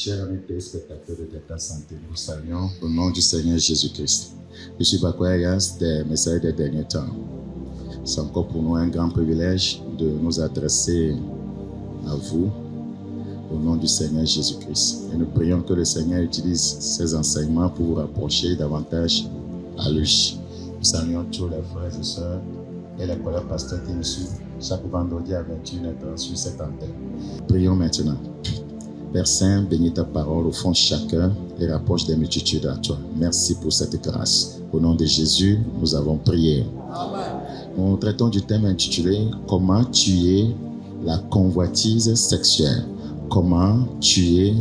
Chers amis téléspectateurs de Delta Santé, nous saluons au nom du Seigneur Jésus-Christ. Je suis Bakoya Yas des messages des derniers temps. C'est encore pour nous un grand privilège de nous adresser à vous au nom du Seigneur Jésus-Christ. Et nous prions que le Seigneur utilise ses enseignements pour vous rapprocher davantage à lui. Nous saluons tous les frères et sœurs et les collègues pasteurs qui nous suivent chaque vendredi à 21h sur cette antenne. Prions maintenant. Père Saint, bénis ta parole au fond de chacun et rapproche des multitudes à toi. Merci pour cette grâce. Au nom de Jésus, nous avons prié. Amen. Nous traitons du thème intitulé « Comment tuer la convoitise sexuelle ». Comment tuer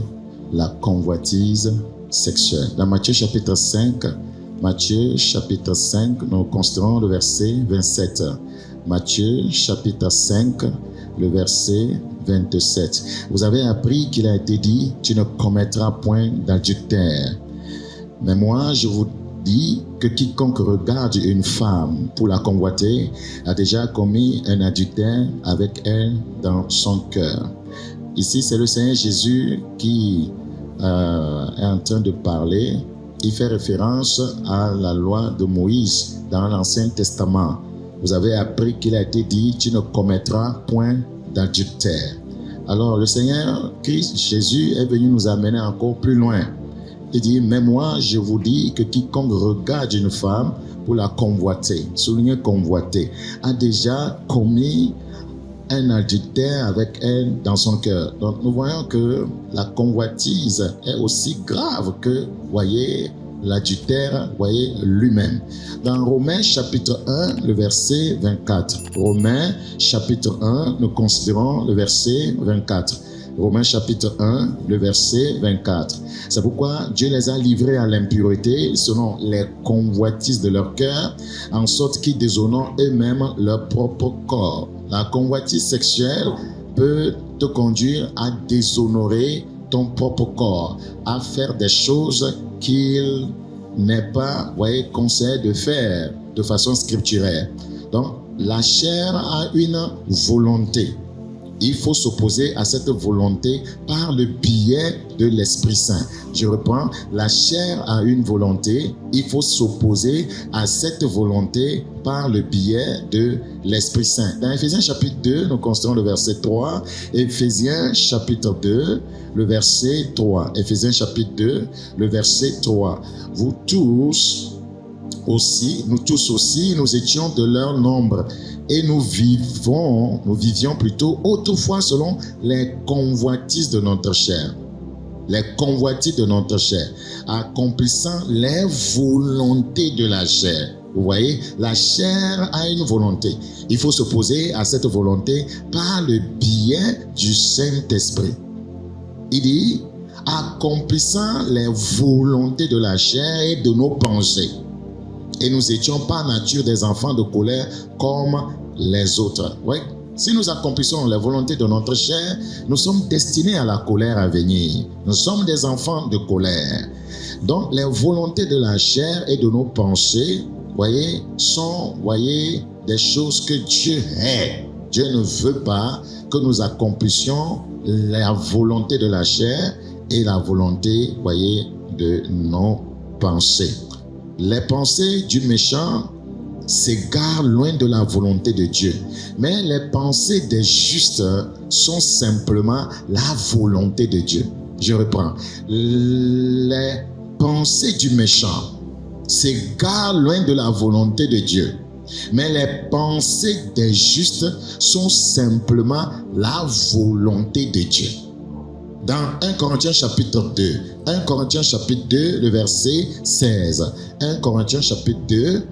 la convoitise sexuelle. Dans Matthieu chapitre 5, nous considérons le verset 27. Matthieu chapitre 5, le verset 27. Vous avez appris qu'il a été dit, tu ne commettras point d'adultère. Mais moi, je vous dis que quiconque regarde une femme pour la convoiter a déjà commis un adultère avec elle dans son cœur. Ici, c'est le Seigneur Jésus qui est en train de parler. Il fait référence à la loi de Moïse dans l'Ancien Testament. Vous avez appris qu'il a été dit, tu ne commettras point d'adultère. Alors, le Seigneur Christ, Jésus, est venu nous amener encore plus loin. Il dit, mais moi, je vous dis que quiconque regarde une femme pour la convoiter, souligner convoiter, a déjà commis un adultère avec elle dans son cœur. Donc, nous voyons que la convoitise est aussi grave que, voyez, l'adultère, voyez, lui-même. Dans Romains chapitre 1, le verset 24. Romains chapitre 1, nous considérons le verset 24. Romains chapitre 1, le verset 24. C'est pourquoi Dieu les a livrés à l'impureté selon les convoitises de leur cœur, en sorte qu'ils déshonorent eux-mêmes leur propre corps. La convoitise sexuelle peut te conduire à déshonorer ton propre corps, à faire des choses qu'il n'est pas, voyez, conseillé de faire de façon scripturaire. Donc, la chair a une volonté. Il faut s'opposer à cette volonté par le biais de l'Esprit Saint. Je reprends, la chair a une volonté, il faut s'opposer à cette volonté par le biais de l'Esprit Saint. Dans Éphésiens chapitre 2, nous considérons le verset 3. Éphésiens chapitre 2, le verset 3. Éphésiens chapitre 2, le verset 3. Nous tous aussi, nous étions de leur nombre. Et nous vivions plutôt autrefois selon les convoitises de notre chair. Les convoitises de notre chair, accomplissant les volontés de la chair. Vous voyez, la chair a une volonté. Il faut s'opposer à cette volonté par le biais du Saint-Esprit. Il dit, accomplissant les volontés de la chair et de nos pensées. Et nous étions par nature des enfants de colère comme les autres. Oui. Si nous accomplissons les volontés de notre chair, nous sommes destinés à la colère à venir. Nous sommes des enfants de colère. Donc, les volontés de la chair et de nos pensées, voyez, sont, voyez, des choses que Dieu hait. Dieu ne veut pas que nous accomplissions la volonté de la chair et la volonté, voyez, de nos pensées. Les pensées du méchant s'égarent loin de la volonté de Dieu. Mais les pensées des justes sont simplement la volonté de Dieu. Je reprends. Les pensées du méchant s'égarent loin de la volonté de Dieu. Mais les pensées des justes sont simplement la volonté de Dieu. Dans 1 Corinthiens chapitre 2, 1 Corinthiens chapitre 2, le verset 16. 1 Corinthiens chapitre 2,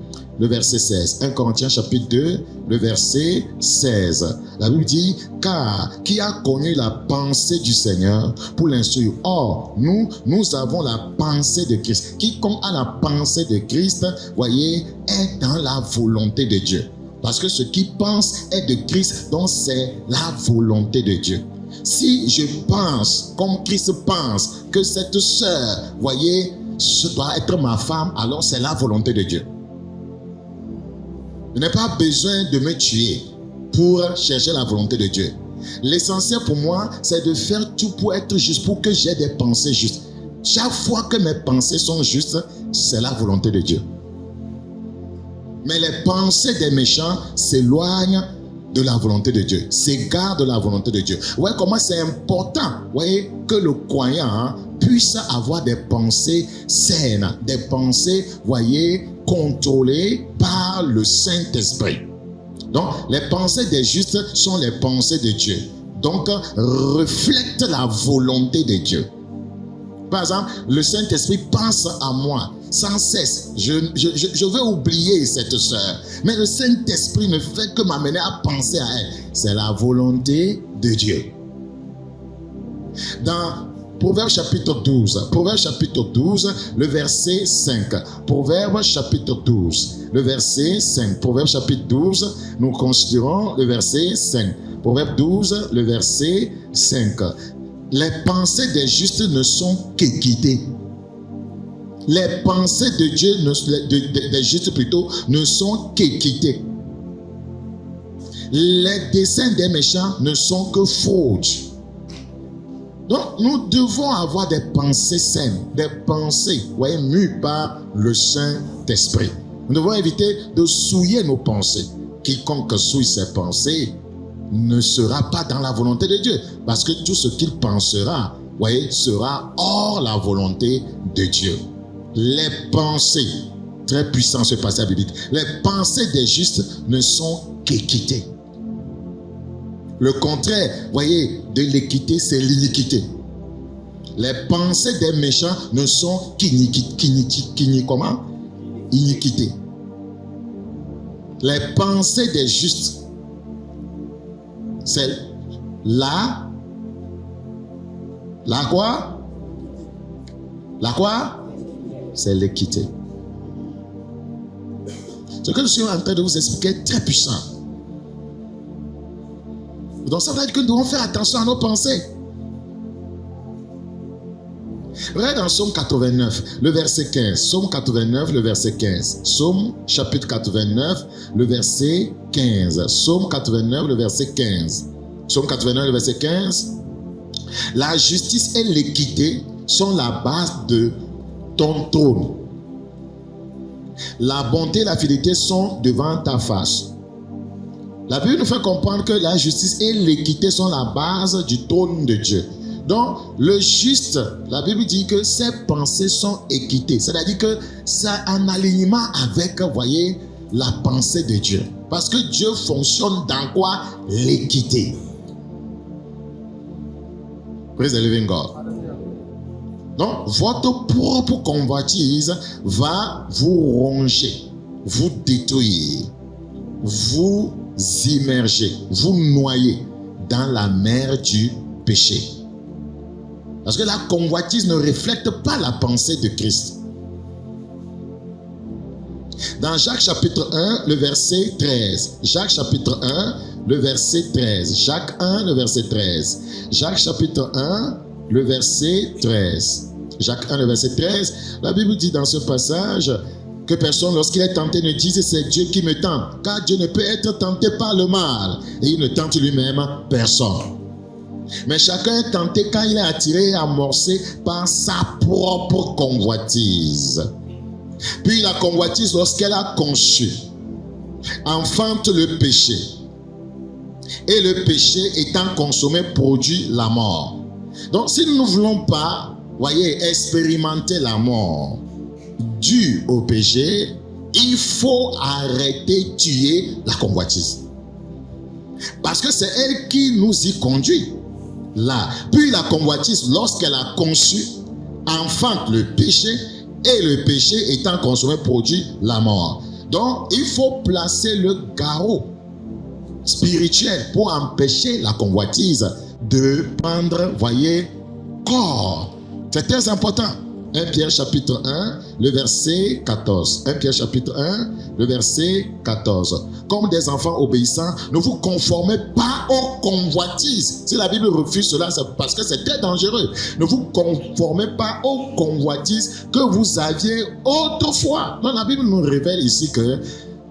le verset 16. 1 Corinthiens chapitre 2, le verset 16. La Bible dit, car qui a connu la pensée du Seigneur pour l'instruire? Or, nous avons la pensée de Christ. Quiconque a la pensée de Christ, voyez, est dans la volonté de Dieu. Parce que ce qui pense est de Christ, donc c'est la volonté de Dieu. Si je pense, comme Christ pense, que cette sœur, voyez, ce doit être ma femme, alors c'est la volonté de Dieu. Je n'ai pas besoin de me tuer pour chercher la volonté de Dieu. L'essentiel pour moi, c'est de faire tout pour être juste, pour que j'ai des pensées justes. Chaque fois que mes pensées sont justes, c'est la volonté de Dieu. Mais les pensées des méchants s'éloignent de la volonté de Dieu, s'égarent de la volonté de Dieu. Vous voyez comment c'est important, voyez, que le croyant puisse avoir des pensées saines, des pensées, voyez, contrôlées par le Saint-Esprit. Donc, les pensées des justes sont les pensées de Dieu. Donc, reflètent la volonté de Dieu. Par exemple, le Saint-Esprit pense à moi sans cesse. Je veux oublier cette sœur. Mais le Saint-Esprit ne fait que m'amener à penser à elle. C'est la volonté de Dieu. Dans Proverbe chapitre 12, le verset 5. Proverbe chapitre 12, le verset 5. Proverbe chapitre 12, nous considérons le verset 5. Proverbe 12, le verset 5. Les pensées des justes ne sont qu'équité. Les pensées de Dieu, des justes plutôt, ne sont qu'équité. Les desseins des méchants ne sont que fraude. Donc, nous devons avoir des pensées saines, des pensées, voyez, mues par le Saint-Esprit. Nous devons éviter de souiller nos pensées. Quiconque souille ses pensées ne sera pas dans la volonté de Dieu, parce que tout ce qu'il pensera, voyez, sera hors la volonté de Dieu. Les pensées, très puissant ce passage biblique, les pensées des justes ne sont qu'équité. Le contraire, voyez, de l'équité, c'est l'iniquité. Les pensées des méchants ne sont comment? Iniquité. Les pensées des justes, c'est la quoi? La quoi? C'est l'équité. Ce que je suis en train de vous expliquer est très puissant. Donc ça veut dire que nous devons faire attention à nos pensées. Regardez dans Psaume 89, le verset 15. Psaume 89, le verset 15. Psaume chapitre 89, le verset 15. Psaume 89, le verset 15. Psaume 89, le verset 15. La justice et l'équité sont la base de ton trône. La bonté et la fidélité sont devant ta face. La Bible nous fait comprendre que la justice et l'équité sont la base du trône de Dieu. Donc, le juste, la Bible dit que ses pensées sont équitées. C'est-à-dire que c'est en alignement avec, voyez, la pensée de Dieu. Parce que Dieu fonctionne dans quoi? L'équité. Praise the living God. Donc, votre propre convoitise va vous ronger, vous détruire, vous immerger, vous noyer dans la mer du péché. Parce que la convoitise ne reflète pas la pensée de Christ. Dans Jacques chapitre 1, le verset 13. Jacques chapitre 1, le verset 13. Jacques 1, le verset 13. Jacques chapitre 1, le verset 13. Jacques 1, le verset 13. La Bible dit dans ce passage que personne, lorsqu'il est tenté, ne dise c'est Dieu qui me tente. Car Dieu ne peut être tenté par le mal. Et il ne tente lui-même personne. Mais chacun est tenté quand il est attiré et amorcé par sa propre convoitise. Puis la convoitise, lorsqu'elle a conçu, enfante le péché. Et le péché étant consommé produit la mort. Donc si nous ne voulons pas, voyez, expérimenter la mort due au péché, il faut arrêter, tuer la convoitise. Parce que c'est elle qui nous y conduit. Là. Puis la convoitise, lorsqu'elle a conçu, enfante le péché, et le péché étant consommé produit la mort. Donc, il faut placer le garrot spirituel pour empêcher la convoitise de prendre, voyez, corps. C'est très important. 1 Pierre chapitre 1, le verset 14. 1 Pierre chapitre 1, le verset 14. Comme des enfants obéissants, ne vous conformez pas aux convoitises. Si la Bible refuse cela, c'est parce que c'est très dangereux. Ne vous conformez pas aux convoitises que vous aviez autrefois. Donc la Bible nous révèle ici que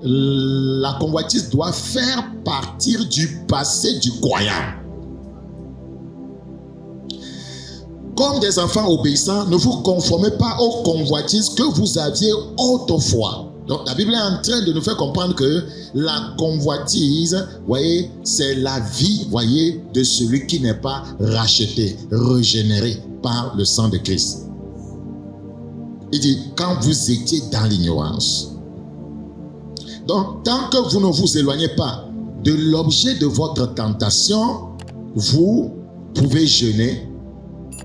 la convoitise doit faire partir du passé du croyant. Comme des enfants obéissants, ne vous conformez pas aux convoitises que vous aviez autrefois. Donc la Bible est en train de nous faire comprendre que la convoitise, voyez, c'est la vie, voyez, de celui qui n'est pas racheté, régénéré par le sang de Christ. Il dit, quand vous étiez dans l'ignorance. Donc, tant que vous ne vous éloignez pas de l'objet de votre tentation, vous pouvez jeûner,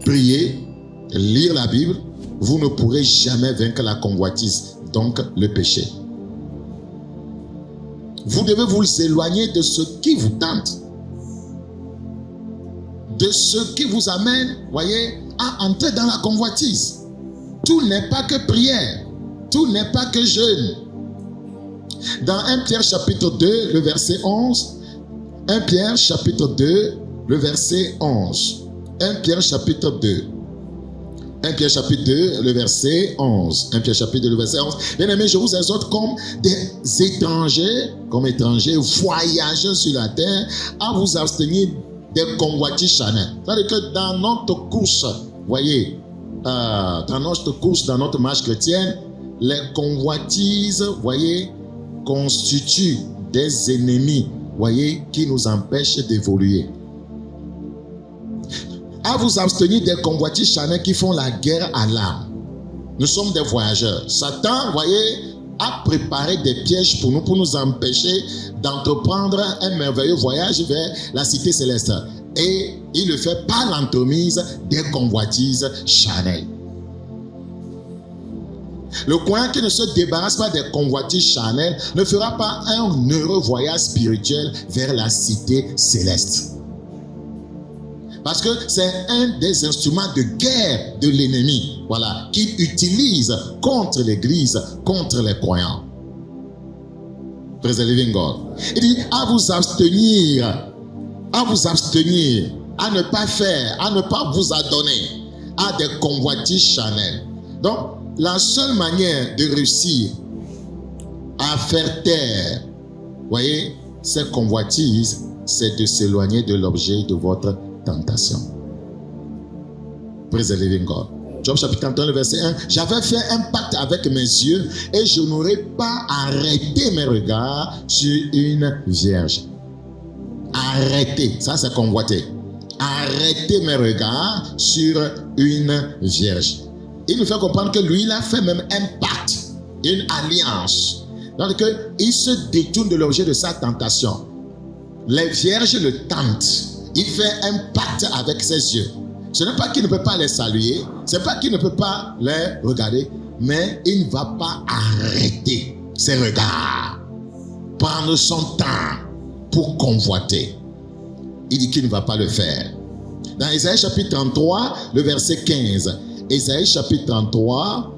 prier, lire la Bible, vous ne pourrez jamais vaincre la convoitise, donc le péché. Vous devez vous éloigner de ce qui vous tente, de ce qui vous amène, voyez, à entrer dans la convoitise. Tout n'est pas que prière, tout n'est pas que jeûne. Dans 1 Pierre chapitre 2, le verset 11, 1 Pierre chapitre 2, le verset 11. 1 Pierre chapitre 2. 1 Pierre chapitre 2, le verset 11. 1 Pierre chapitre 2, le verset 11. Bien aimés, je vous exhorte comme étrangers, voyageurs sur la terre, à vous abstenir des convoitises charnelles. C'est-à-dire que dans notre course, voyez, dans notre course, dans notre marche chrétienne, les convoitises, voyez, constituent des ennemis, voyez, qui nous empêchent d'évoluer. À vous abstenir des convoitises charnelles qui font la guerre à l'âme. Nous sommes des voyageurs. Satan, voyez, a préparé des pièges pour nous empêcher d'entreprendre un merveilleux voyage vers la cité céleste. Et il le fait par l'entremise des convoitises charnelles. Le croyant qui ne se débarrasse pas des convoitises charnelles ne fera pas un heureux voyage spirituel vers la cité céleste. Parce que c'est un des instruments de guerre de l'ennemi, voilà, qu'il utilise contre l'Église, contre les croyants. Praise the living God. Il dit à vous abstenir, à ne pas faire, à ne pas vous adonner à des convoitises charnelles. Donc, la seule manière de réussir à faire taire, voyez, ces convoitises, c'est de s'éloigner de l'objet de votre tentation. Praise the living God. Job chapitre 31, le verset 1. J'avais fait un pacte avec mes yeux et je n'aurais pas arrêté mes regards sur une vierge. Arrêter, ça c'est convoiter. Arrêter mes regards sur une vierge. Il nous fait comprendre que lui, il a fait même un pacte, une alliance. Donc, il se détourne de l'objet de sa tentation. Les vierges le tentent. Il fait un pacte avec ses yeux. Ce n'est pas qu'il ne peut pas les saluer, ce n'est pas qu'il ne peut pas les regarder, mais il ne va pas arrêter ses regards, prendre son temps pour convoiter. Il dit qu'il ne va pas le faire. Dans Ésaïe chapitre 33, le verset 15. Ésaïe chapitre 33,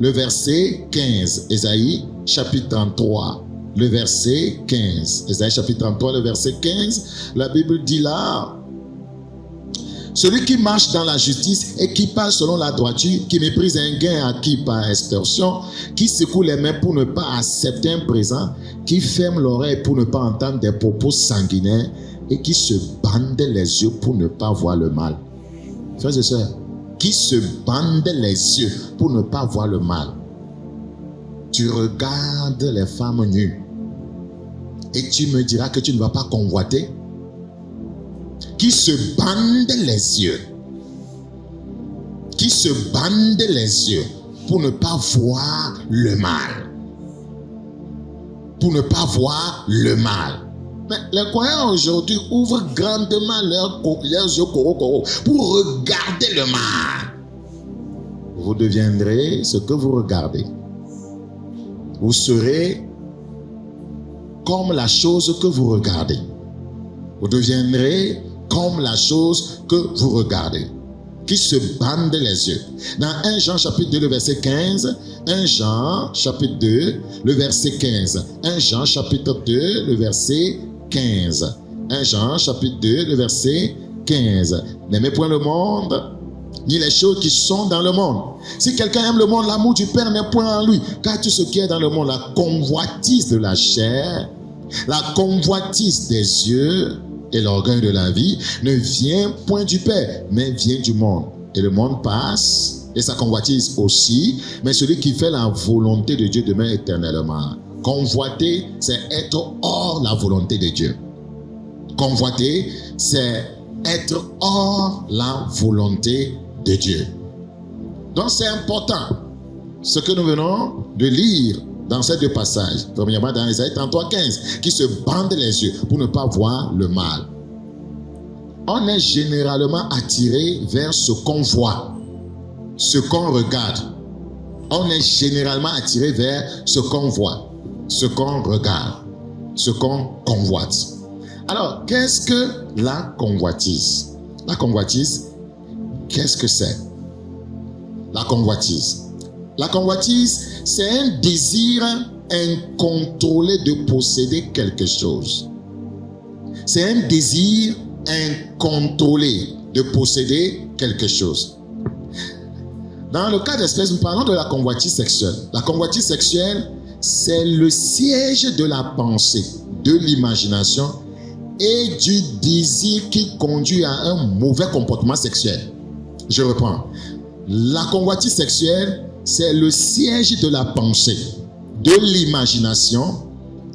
le verset 15. Ésaïe chapitre 33, le verset 15. Ésaïe chapitre 33, le verset 15. La Bible dit là: celui qui marche dans la justice et qui parle selon la droiture, qui méprise un gain acquis par extorsion, qui secoue les mains pour ne pas accepter un présent, qui ferme l'oreille pour ne pas entendre des propos sanguinaires et qui se bande les yeux pour ne pas voir le mal. Frères et sœurs, qui se bande les yeux pour ne pas voir le mal. Tu regardes les femmes nues et tu me diras que tu ne vas pas convoiter. Qui se bande les yeux. Qui se bande les yeux pour ne pas voir le mal. Pour ne pas voir le mal. Mais les croyants aujourd'hui ouvrent grandement leurs yeux pour regarder le mal. Vous deviendrez ce que vous regardez. Vous serez comme la chose que vous regardez. Vous deviendrez comme la chose que vous regardez. Qui se bande les yeux. Dans 1 Jean chapitre 2, le verset 15. 1 Jean chapitre 2, le verset 15. 1 Jean chapitre 2, le verset 15. 1 Jean chapitre 2, le verset 15. N'aimez point le monde, ni les choses qui sont dans le monde. Si quelqu'un aime le monde, l'amour du Père n'est point en lui. Car tout ce qui est dans le monde, la convoitise de la chair, la convoitise des yeux et l'orgueil de la vie, ne vient point du Père, mais vient du monde. et le monde passe, et sa convoitise aussi, mais celui qui fait la volonté de Dieu demeure éternellement. Convoiter, c'est être hors la volonté de Dieu. Convoiter, c'est être hors la volonté de Dieu. Donc c'est important ce que nous venons de lire dans ces deux passages. Premièrement dans Ésaïe 33:15, qui se bandent les yeux pour ne pas voir le mal. On est généralement attiré vers ce qu'on voit, ce qu'on regarde. On est généralement attiré vers ce qu'on voit, ce qu'on regarde, ce qu'on convoite. Alors, qu'est-ce que la convoitise? La convoitise, qu'est-ce que c'est? La convoitise. La convoitise, c'est un désir incontrôlé de posséder quelque chose. C'est un désir incontrôlé de posséder quelque chose. Dans le cas d'espèce, nous parlons de la convoitise sexuelle. La convoitise sexuelle, c'est le siège de la pensée, de l'imagination et du désir qui conduit à un mauvais comportement sexuel. Je reprends. La convoitise sexuelle, c'est le siège de la pensée, de l'imagination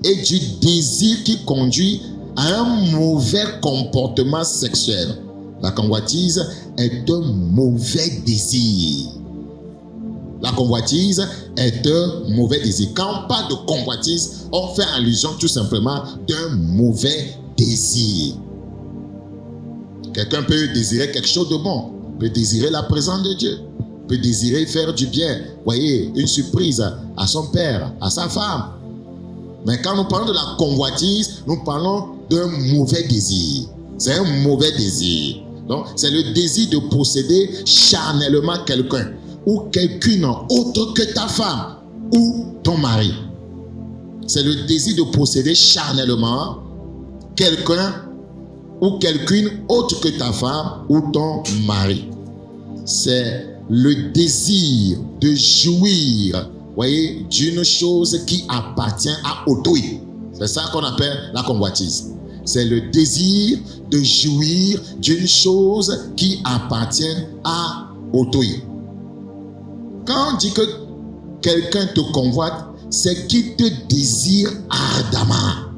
et du désir qui conduit à un mauvais comportement sexuel. La convoitise est un mauvais désir. La convoitise est un mauvais désir. Quand on parle de convoitise, on fait allusion tout simplement d'un mauvais désir. Quelqu'un peut désirer quelque chose de bon, peut désirer la présence de Dieu, peut désirer faire du bien, voyez, une surprise à son père, à sa femme. Mais quand nous parlons de la convoitise, nous parlons d'un mauvais désir. C'est un mauvais désir. Donc, c'est le désir de posséder charnellement quelqu'un ou quelqu'une autre que ta femme ou ton mari. C'est le désir de posséder charnellement quelqu'un ou quelqu'une autre que ta femme ou ton mari. C'est le désir de jouir, voyez, d'une chose qui appartient à autrui. C'est ça qu'on appelle la convoitise. C'est le désir de jouir d'une chose qui appartient à autrui. Quand on dit que quelqu'un te convoite, c'est qu'il te désire ardemment.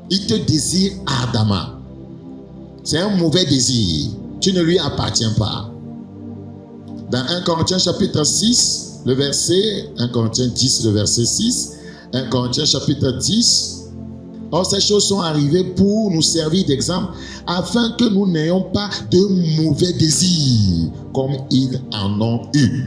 Il te désire ardemment. C'est un mauvais désir. Tu ne lui appartiens pas. Dans 1 Corinthiens chapitre 6, le verset, 1 Corinthiens 10, le verset 6, 1 Corinthiens chapitre 10, or ces choses sont arrivées pour nous servir d'exemple, afin que nous n'ayons pas de mauvais désirs, comme ils en ont eu.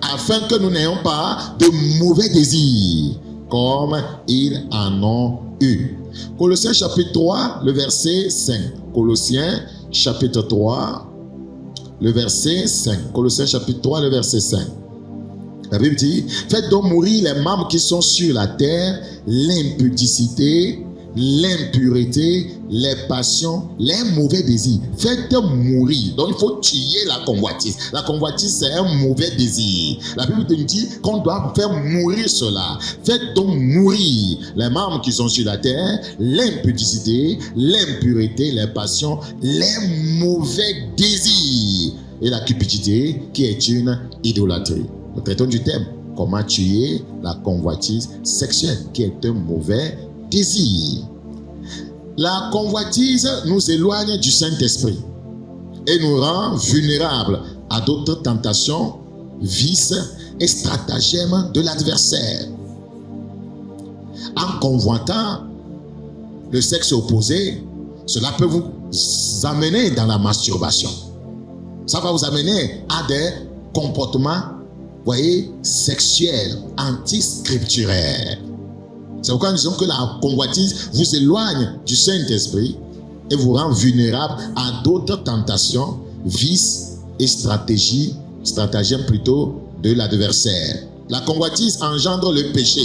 Afin que nous n'ayons pas de mauvais désirs, comme ils en ont eu. Colossiens chapitre 3, le verset 5. Colossiens chapitre 3, le verset 5. Colossiens chapitre 3, le verset 5. La Bible dit, faites donc mourir les membres qui sont sur la terre, l'impudicité, l'impureté, les passions, les mauvais désirs. Faites mourir. Donc il faut tuer la convoitise. La convoitise, c'est un mauvais désir. La Bible nous dit qu'on doit faire mourir cela. Faites donc mourir les membres qui sont sur la terre, l'impudicité, l'impureté, les passions, les mauvais désirs et la cupidité qui est une idolâtrie. Nous traitons du thème, comment tuer la convoitise sexuelle, qui est un mauvais désir. La convoitise nous éloigne du Saint-Esprit et nous rend vulnérables à d'autres tentations, vices et stratagèmes de l'adversaire. En convoitant le sexe opposé, cela peut vous amener dans la masturbation. Ça va vous amener à des comportements, voyez, sexuels, anti-scripturaires. C'est pourquoi nous disons que la convoitise vous éloigne du Saint-Esprit et vous rend vulnérable à d'autres tentations, vices et stratagèmes plutôt de l'adversaire. La convoitise engendre le péché,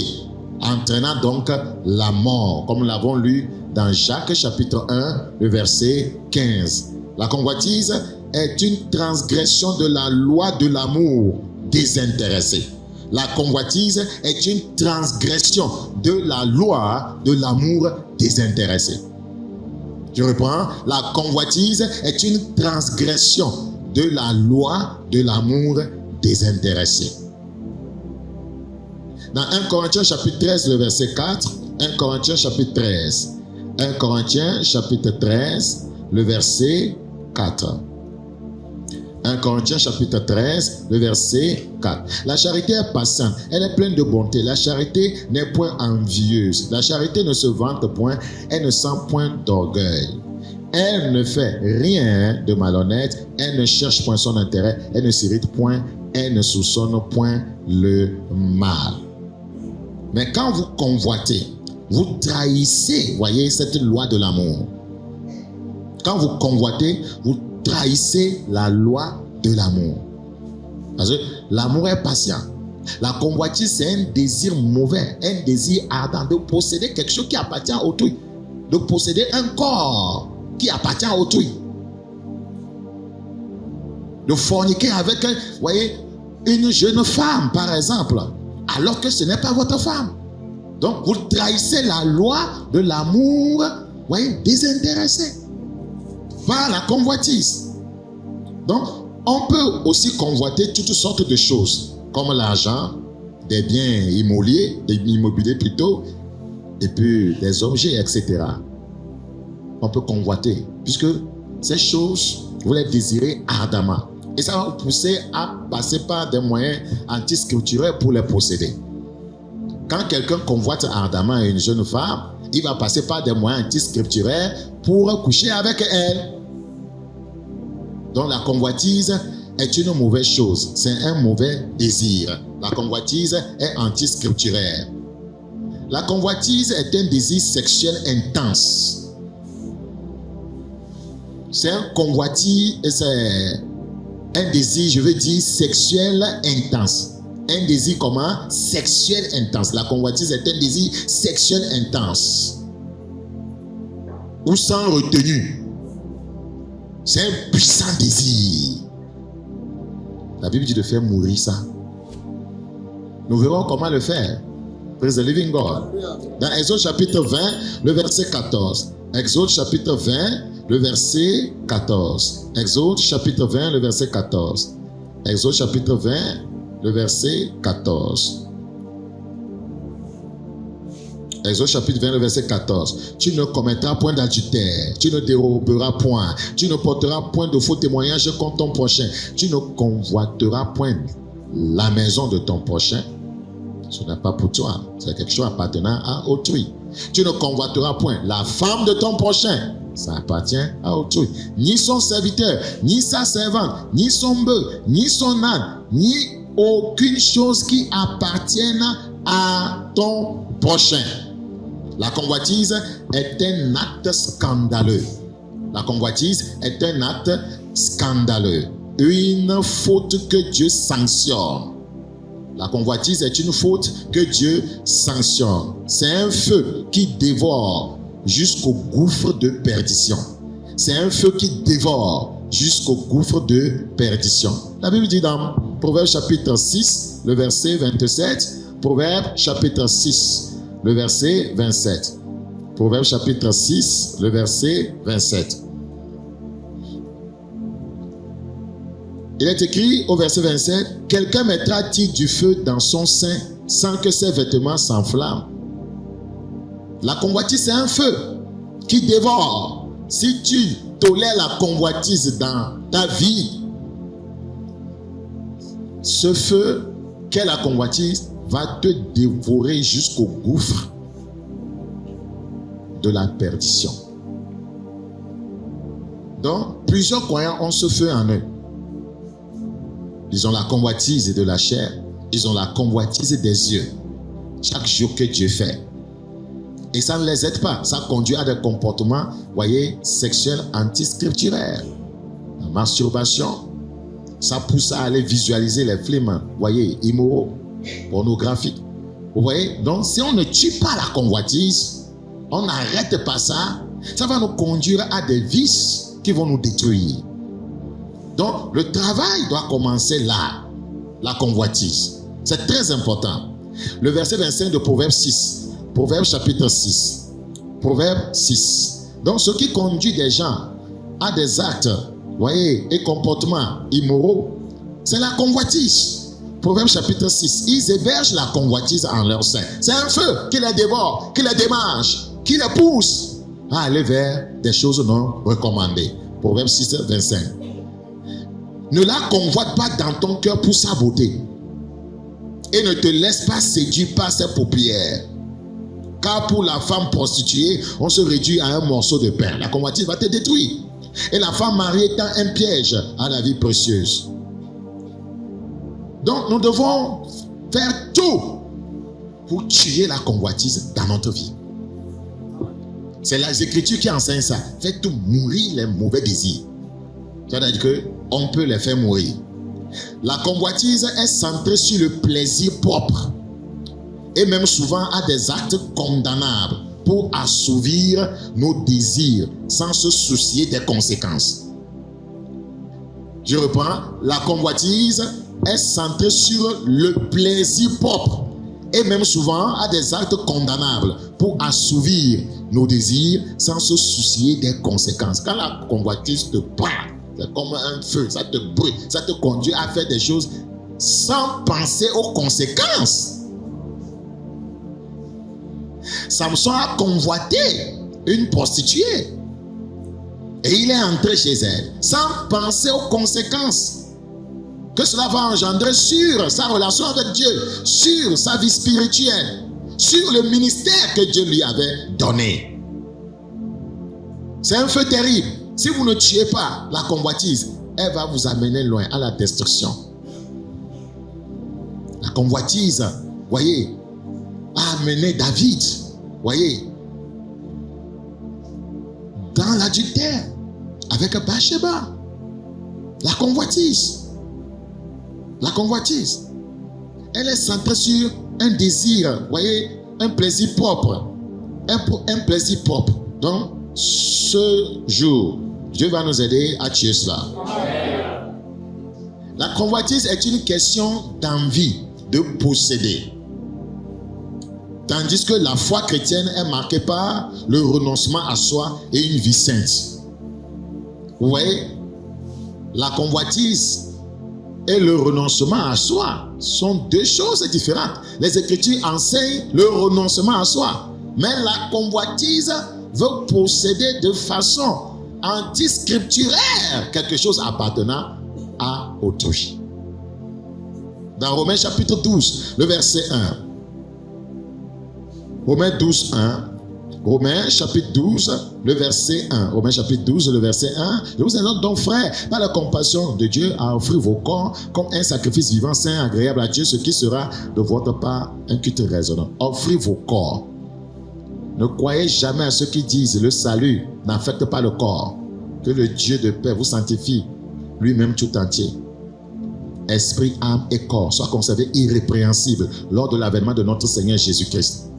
entraînant donc la mort, comme nous l'avons lu dans Jacques chapitre 1, le verset 15. La convoitise est une transgression de la loi de l'amour désintéressé. La convoitise est une transgression de la loi de l'amour désintéressé. Je reprends. La convoitise est une transgression de la loi de l'amour désintéressé. Dans 1 Corinthiens chapitre 13, le verset 4, 1 Corinthiens chapitre 13, 1 Corinthiens chapitre 13, le verset 4. 1 Corinthiens chapitre 13, le verset 4. La charité est patiente, elle est pleine de bonté. La charité n'est point envieuse. La charité ne se vante point, elle ne sent point d'orgueil. Elle ne fait rien de malhonnête, elle ne cherche point son intérêt, elle ne s'irrite point, elle ne soupçonne point le mal. Mais quand vous convoitez, vous trahissez, voyez, cette loi de l'amour. Quand vous convoitez, vous trahissez la loi de l'amour. Parce que l'amour est patient. La convoitise, c'est un désir mauvais, un désir ardent de posséder quelque chose qui appartient à autrui, de posséder un corps qui appartient à autrui, de forniquer avec, voyez, une jeune femme, par exemple, alors que ce n'est pas votre femme. Donc, vous trahissez la loi de l'amour, voyez, désintéressé, par la convoitise. Donc, on peut aussi convoiter toutes sortes de choses, comme l'argent, des biens immobiliers plutôt, et puis des objets, etc. On peut convoiter, puisque ces choses, vous les désirez ardemment. Et ça va vous pousser à passer par des moyens antiscripturaires pour les posséder. Quand quelqu'un convoite ardemment une jeune femme, il va passer par des moyens antiscripturaires pour coucher avec elle. Donc la convoitise est une mauvaise chose. C'est un mauvais désir. La convoitise est antiscripturaire. La convoitise est un désir sexuel intense. C'est un convoitise, c'est un désir, je veux dire, sexuel intense. Un désir comment? Sexuel intense. La convoitise est un désir sexuel intense. Ou sans retenue. C'est un puissant désir. La Bible dit de faire mourir ça. Nous verrons comment le faire. Praise the living God. Dans Exode chapitre 20, le verset 14. Exode chapitre 20, le verset 14. Exode chapitre 20, le verset 14. Exode chapitre 20, le verset 14. Exode chapitre 20, le verset 14. Tu ne commettras point d'adultère, tu ne déroberas point, tu ne porteras point de faux témoignages contre ton prochain, tu ne convoiteras point la maison de ton prochain. Ce n'est pas pour toi, c'est quelque chose appartenant à autrui. Tu ne convoiteras point la femme de ton prochain, ça appartient à autrui. Ni son serviteur, ni sa servante, ni son bœuf, ni son âne, ni aucune chose qui appartienne à ton prochain. La convoitise est un acte scandaleux. La convoitise est un acte scandaleux. Une faute que Dieu sanctionne. La convoitise est une faute que Dieu sanctionne. C'est un feu qui dévore jusqu'au gouffre de perdition. C'est un feu qui dévore jusqu'au gouffre de perdition. La Bible dit dans Proverbe chapitre 6, le verset 27, Proverbe chapitre 6, le verset 27. Proverbe chapitre 6, le verset 27. Il est écrit au verset 27, « Quelqu'un mettra-t-il du feu dans son sein sans que ses vêtements s'enflamment ?» La convoitise, c'est un feu qui dévore. Si tu tolères la convoitise dans ta vie, ce feu qu'est la convoitise va te dévorer jusqu'au gouffre de la perdition. Donc, plusieurs croyants ont ce feu en eux. Ils ont la convoitise de la chair, ils ont la convoitise des yeux. Chaque jour que Dieu fait. Et ça ne les aide pas. Ça conduit à des comportements, voyez, sexuels antiscripturaires. La masturbation, ça pousse à aller visualiser les films, voyez, immoraux, pornographiques. Vous voyez? Donc, si on ne tue pas la convoitise, on n'arrête pas ça, ça va nous conduire à des vices qui vont nous détruire. Donc, le travail doit commencer là, la convoitise. C'est très important. Le verset 25 de Proverbe 6, Proverbe chapitre 6, Proverbe 6, Donc, ce qui conduit des gens à des actes, voyez, et comportements immoraux, c'est la convoitise. Proverbe chapitre 6. Ils hébergent la convoitise en leur sein. C'est un feu qui les dévore, qui les démange, qui les pousse à aller vers des choses non recommandées. Proverbe 6, 25. Ne la convoite pas dans ton cœur pour sa beauté. Et ne te laisse pas séduire par ses paupières. Car pour la femme prostituée, on se réduit à un morceau de pain. La convoitise va te détruire. Et la femme mariée est un piège à la vie précieuse. Donc nous devons faire tout pour tuer la convoitise dans notre vie. C'est les Écritures qui enseignent ça. Faites tout mourir les mauvais désirs. C'est-à-dire qu'on peut les faire mourir. La convoitise est centrée sur le plaisir propre et même souvent à des actes condamnables pour assouvir nos désirs sans se soucier des conséquences. Je reprends. La convoitise est centrée sur le plaisir propre et même souvent à des actes condamnables pour assouvir nos désirs sans se soucier des conséquences. Quand la convoitise te prend, c'est comme un feu, ça te brûle, ça te conduit à faire des choses sans penser aux conséquences. Samson a convoité une prostituée et il est entré chez elle sans penser aux conséquences que cela va engendrer sur sa relation avec Dieu, sur sa vie spirituelle, sur le ministère que Dieu lui avait donné. C'est un feu terrible. Si vous ne tuez pas la convoitise, elle va vous amener loin à la destruction. La convoitise, voyez, a amené David, voyez, dans l'adultère avec Bathsheba. La convoitise. La convoitise, elle est centrée sur un désir, voyez, un plaisir propre. Un plaisir propre. Donc, ce jour, Dieu va nous aider à tuer cela. La convoitise est une question d'envie, de posséder. Tandis que la foi chrétienne est marquée par le renoncement à soi et une vie sainte. Vous voyez, la convoitise et le renoncement à soi sont deux choses différentes. Les Écritures enseignent le renoncement à soi, mais la convoitise veut posséder de façon antiscripturaire quelque chose appartenant à autrui. Dans Romains chapitre 12, le verset 1. Romains 12, 1. Romains chapitre 12, le verset 1. Romains chapitre 12, le verset 1. Je vous invite donc, frères, par la compassion de Dieu, à offrir vos corps comme un sacrifice vivant, saint, agréable à Dieu, ce qui sera de votre part un culte raisonnable. Offrez vos corps. Ne croyez jamais à ceux qui disent le salut n'affecte pas le corps. Que le Dieu de paix vous sanctifie lui-même tout entier. Esprit, âme et corps soient conservés irrépréhensibles lors de l'avènement de notre Seigneur Jésus-Christ.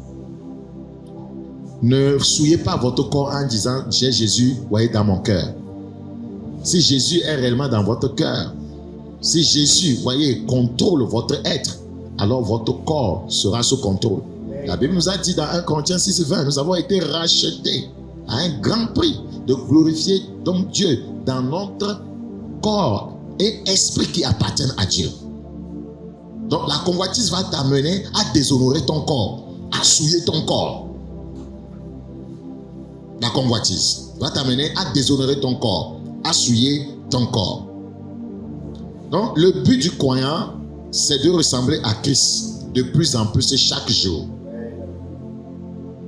Ne souillez pas votre corps en disant j'ai Jésus, voyez, dans mon cœur. Si Jésus est réellement dans votre cœur, si Jésus, voyez, contrôle votre être, alors votre corps sera sous contrôle. La Bible nous a dit dans 1 Corinthiens 6, 20, nous avons été rachetés à un grand prix de glorifier donc Dieu dans notre corps et esprit qui appartiennent à Dieu. Donc la convoitise va t'amener à déshonorer ton corps, à souiller ton corps. La convoitise va t'amener à déshonorer ton corps, à souiller ton corps. Donc le but du croyant, c'est de ressembler à Christ de plus en plus chaque jour.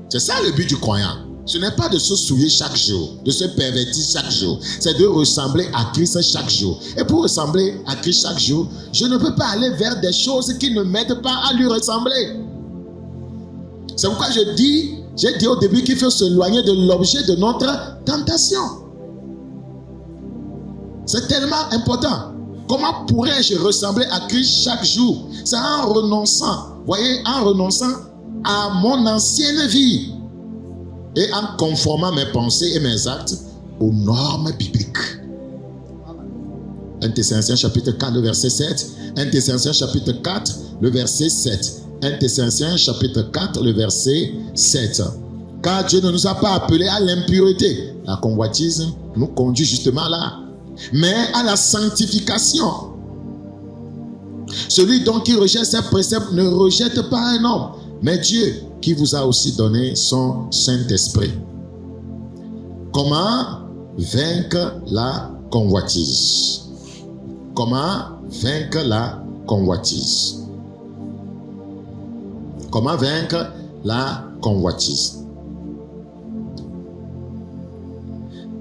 C'est ça le but du croyant. Ce n'est pas de se souiller chaque jour, de se pervertir chaque jour. C'est de ressembler à Christ chaque jour. Et pour ressembler à Christ chaque jour, je ne peux pas aller vers des choses qui ne m'aident pas à lui ressembler. C'est pourquoi j'ai dit au début qu'il faut s'éloigner de l'objet de notre tentation. C'est tellement important. Comment pourrais-je ressembler à Christ chaque jour? C'est en renonçant, voyez, en renonçant à mon ancienne vie et en conformant mes pensées et mes actes aux normes bibliques. 1 Thessaloniciens chapitre 4, le verset 7. 1 Thessaloniciens chapitre 4, le verset 7. 1 Thessaloniciens chapitre 4, le verset 7. Car Dieu ne nous a pas appelés à l'impureté. La convoitise nous conduit justement là. Mais à la sanctification. Celui donc qui rejette ses préceptes ne rejette pas un homme, mais Dieu qui vous a aussi donné son Saint-Esprit. Comment vaincre la convoitise? Comment vaincre la convoitise? Comment vaincre la convoitise?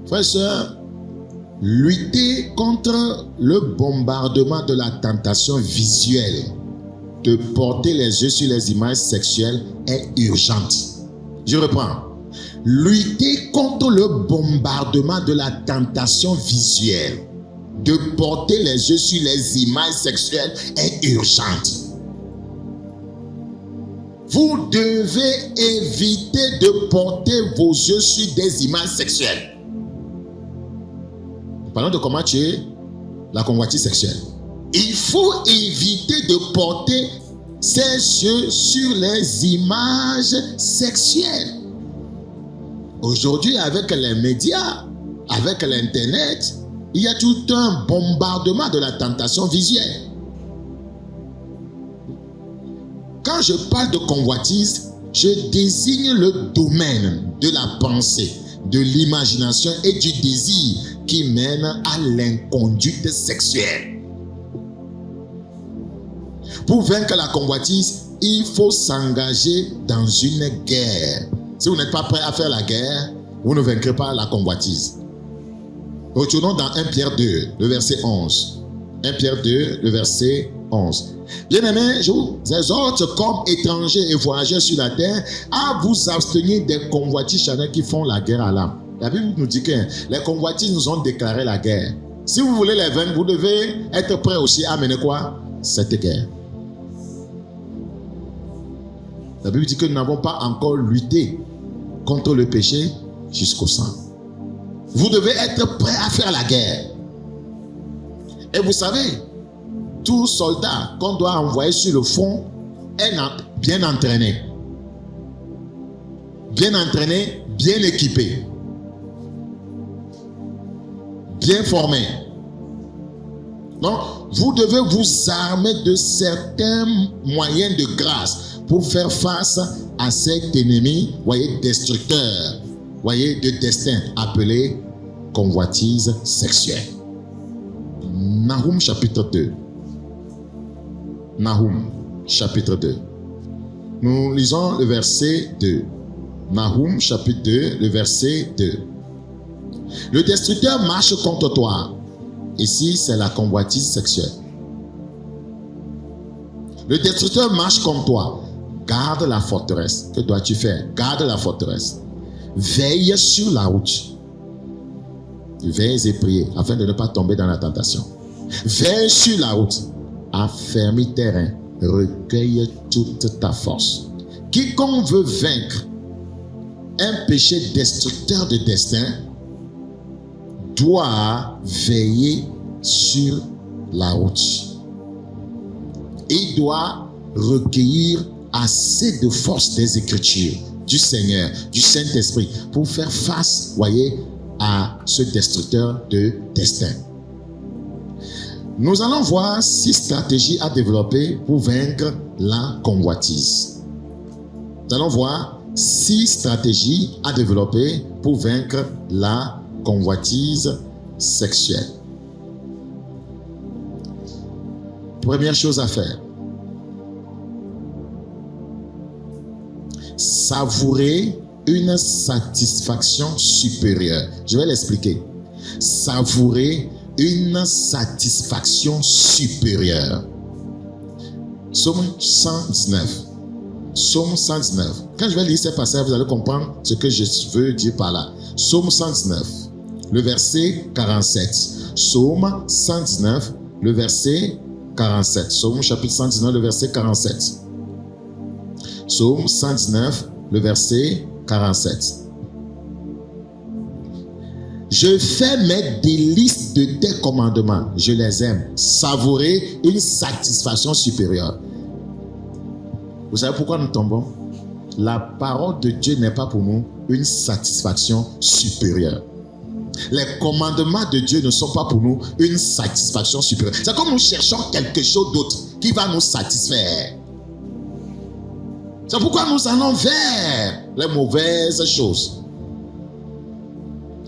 Frères et sœurs, lutter contre le bombardement de la tentation visuelle de porter les yeux sur les images sexuelles est urgente. Je reprends. Lutter contre le bombardement de la tentation visuelle de porter les yeux sur les images sexuelles est urgente. Vous devez éviter de porter vos yeux sur des images sexuelles. Parlons de comment tuer la convoitise sexuelle. Il faut éviter de porter ses yeux sur les images sexuelles. Aujourd'hui, avec les médias, avec l'Internet, il y a tout un bombardement de la tentation visuelle. Quand je parle de convoitise, je désigne le domaine de la pensée, de l'imagination et du désir qui mène à l'inconduite sexuelle. Pour vaincre la convoitise, il faut s'engager dans une guerre. Si vous n'êtes pas prêt à faire la guerre, vous ne vaincrez pas la convoitise. Retournons dans 1 Pierre 2, le verset 11. 1 Pierre 2, le verset 11. Bien-aimés, je vous exhorte comme étrangers et voyageurs sur la terre à vous abstenir des convoitises charnelles qui font la guerre à l'âme. La Bible nous dit que les convoitises nous ont déclaré la guerre. Si vous voulez les vaincre, vous devez être prêt aussi à mener quoi? Cette guerre. La Bible dit que nous n'avons pas encore lutté contre le péché jusqu'au sang. Vous devez être prêt à faire la guerre. Et vous savez, tout soldat qu'on doit envoyer sur le front est bien entraîné. Bien entraîné, bien équipé. Bien formé. Donc, vous devez vous armer de certains moyens de grâce pour faire face à cet ennemi, voyez, destructeur, voyez, de destin, appelé convoitise sexuelle. Nahum chapitre 2. Nahum chapitre 2. Nous lisons le verset 2. Nahum chapitre 2, le verset 2. Le destructeur marche contre toi. Ici, c'est la convoitise sexuelle. Le destructeur marche contre toi. Garde la forteresse. Que dois-tu faire? Garde la forteresse. Veille sur la route. Veille et prie afin de ne pas tomber dans la tentation. Veille sur la route. Affermis tes reins. Recueille toute ta force. Quiconque veut vaincre un péché destructeur de destin doit veiller sur la route. Il doit recueillir assez de force des Écritures, du Seigneur, du Saint-Esprit, pour faire face, voyez, à ce destructeur de destin. Nous allons voir 6 stratégies à développer pour vaincre la convoitise. Nous allons voir 6 stratégies à développer pour vaincre la convoitise sexuelle. Première chose à faire, savourer une satisfaction supérieure. Je vais l'expliquer. Savourer une satisfaction supérieure. Psaume 119. Psaume 119. Quand je vais lire ces passages, vous allez comprendre ce que je veux dire par là. Psaume 119, le verset 47. Psaume 119, le verset 47. Psaume chapitre 119, le verset 47. Psaume 119, le verset 47. Je fais mes délices de tes commandements. Je les aime. Savourer une satisfaction supérieure. Vous savez pourquoi nous tombons? la parole de Dieu n'est pas pour nous une satisfaction supérieure. Les commandements de Dieu ne sont pas pour nous une satisfaction supérieure. C'est comme nous cherchons quelque chose d'autre qui va nous satisfaire. C'est pourquoi nous allons vers les mauvaises choses.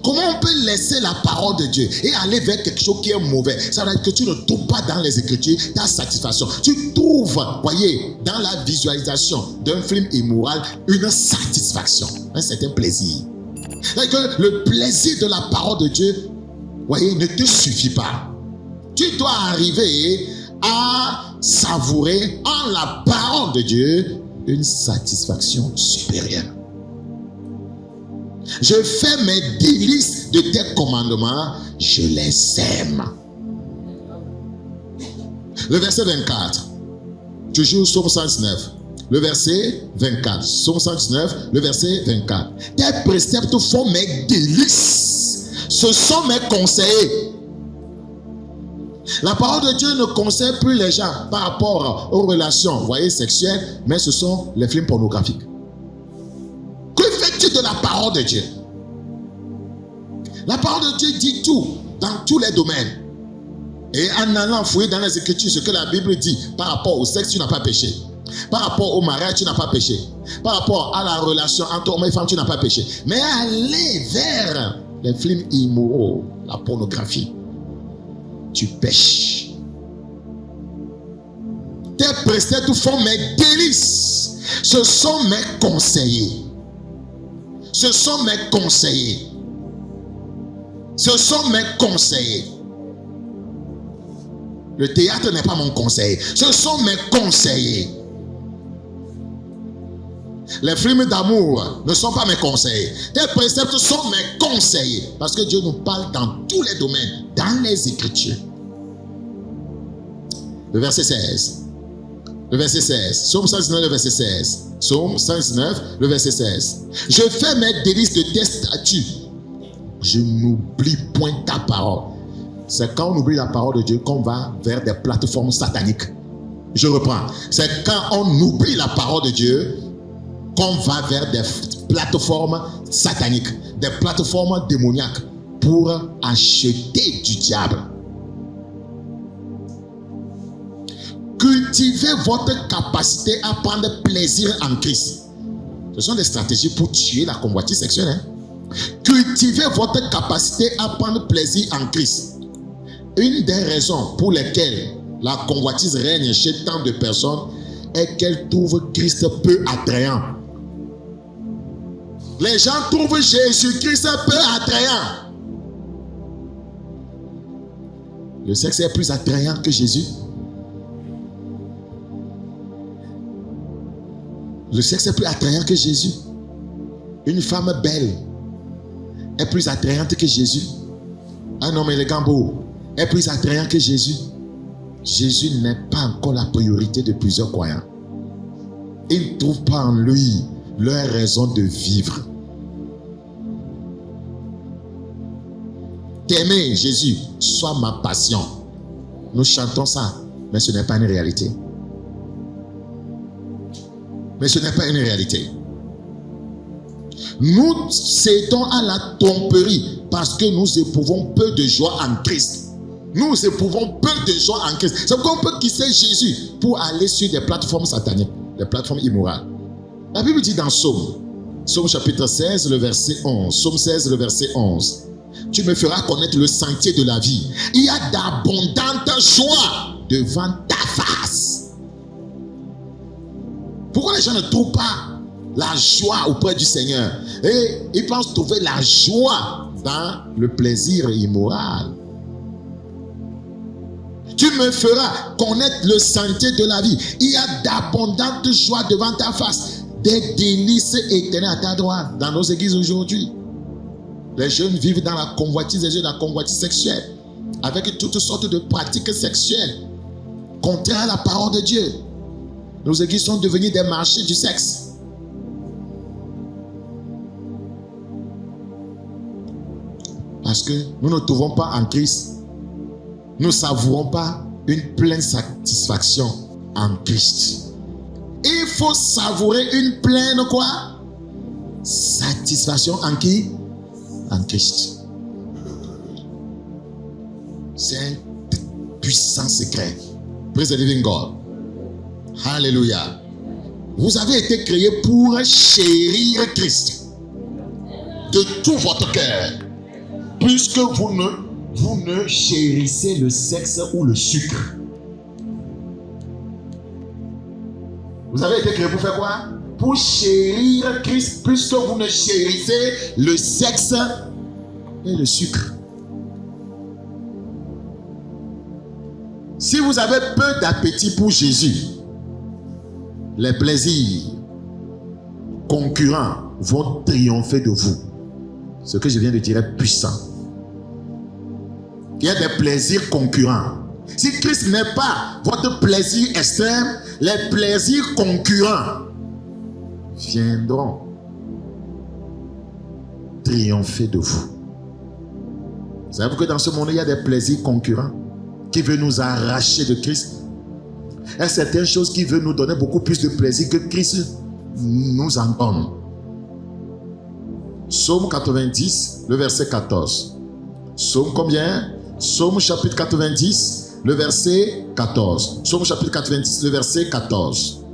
Comment on peut laisser la parole de Dieu et aller vers quelque chose qui est mauvais? Ça veut dire que tu ne trouves pas dans les Écritures ta satisfaction. Tu trouves, voyez, dans la visualisation d'un film immoral, une satisfaction, un certain plaisir. C'est-à-dire que le plaisir de la parole de Dieu, voyez, ne te suffit pas. Tu dois arriver à savourer en la parole de Dieu une satisfaction supérieure. Je fais mes délices de tes commandements, je les aime. Le verset 24, toujours Psaume 119, le verset 24, Psaume 119, le verset 24. Tes préceptes font mes délices, ce sont mes conseillers. La parole de Dieu ne conseille plus les gens par rapport aux relations, voyez, sexuelles, mais ce sont les films pornographiques. Que fais-tu de la parole de Dieu? La parole de Dieu dit tout, dans tous les domaines. Et en allant fouiller dans les Écritures ce que la Bible dit par rapport au sexe, tu n'as pas péché. Par rapport au mariage, tu n'as pas péché. Par rapport à la relation entre hommes et femmes, tu n'as pas péché. Mais aller vers les films immoraux, la pornographie, tu pêches. Tes préceptes font mes délices. Ce sont mes conseillers. Ce sont mes conseillers. Ce sont mes conseillers. Le théâtre n'est pas mon conseiller. Ce sont mes conseillers. Les films d'amour ne sont pas mes conseillers. Tes préceptes sont mes conseillers. Parce que Dieu nous parle dans tous les domaines, dans les Écritures. Le verset 16. Le verset 16. Psaume 119, le verset 16. Psaume 119, le verset 16. Je fais mes délices de tes statuts. Je n'oublie point ta parole. C'est quand on oublie la parole de Dieu qu'on va vers des plateformes sataniques. Je reprends. C'est quand on oublie la parole de Dieu qu'on va vers des plateformes sataniques, des plateformes démoniaques pour acheter du diable. Cultivez votre capacité à prendre plaisir en Christ. Ce sont des stratégies pour tuer la convoitise sexuelle. Cultivez votre capacité à prendre plaisir en Christ. Une des raisons pour lesquelles la convoitise règne chez tant de personnes est qu'elles trouvent Christ peu attrayant. Les gens trouvent Jésus-Christ peu attrayant. Le sexe est plus attrayant que Jésus. Le sexe est plus attrayant que Jésus. Une femme belle est plus attrayante que Jésus. Un homme élégant beau est plus attrayant que Jésus. Jésus n'est pas encore la priorité de plusieurs croyants. Ils ne trouvent pas en lui leur raison de vivre. T'aimer Jésus soit ma passion. Nous chantons ça, mais ce n'est pas une réalité. Mais ce n'est pas une réalité. Nous cédons à la tromperie parce que nous éprouvons peu de joie en Christ. Nous éprouvons peu de joie en Christ. C'est pourquoi on peut quitter Jésus pour aller sur des plateformes sataniques, des plateformes immorales. La Bible dit dans Psaume chapitre 16, le verset 11. Psaume 16, le verset 11. Tu me feras connaître le sentier de la vie. Il y a d'abondantes joies devant ta face. Pourquoi les gens ne trouvent pas la joie auprès du Seigneur? Et ils pensent trouver la joie dans le plaisir immoral. Tu me feras connaître le sentier de la vie. Il y a d'abondantes joies devant ta face. Des délices éternelles à ta droite. Dans nos églises aujourd'hui, les jeunes vivent dans la convoitise, la convoitise sexuelle, avec toutes sortes de pratiques sexuelles contraires à la parole de Dieu. Nos églises sont devenues des marchés du sexe. Parce que nous ne trouvons pas en Christ, nous ne savourons pas une pleine satisfaction en Christ. Il faut savourer une pleine quoi? Satisfaction en qui? En Christ. C'est un puissant secret. Praise the living God. Alléluia. Vous avez été créé pour chérir Christ de tout votre cœur, puisque vous ne chérissez le sexe ou le sucre. Vous avez été créé pour faire quoi? Pour chérir Christ, puisque vous ne chérissez le sexe et le sucre. Si vous avez peu d'appétit pour Jésus, les plaisirs concurrents vont triompher de vous. Ce que je viens de dire est puissant. Il y a des plaisirs concurrents. Si Christ n'est pas votre plaisir extrême, les plaisirs concurrents viendront triompher de vous. Savez-vous que dans ce monde, il y a des plaisirs concurrents qui veulent nous arracher de Christ? Il y a certaines choses qui veulent nous donner beaucoup plus de plaisir que Christ nous en donne. Psaume 90, le verset 14. Psaume combien? Psaume chapitre 90, le verset 14. Psaume chapitre 90, le verset 14.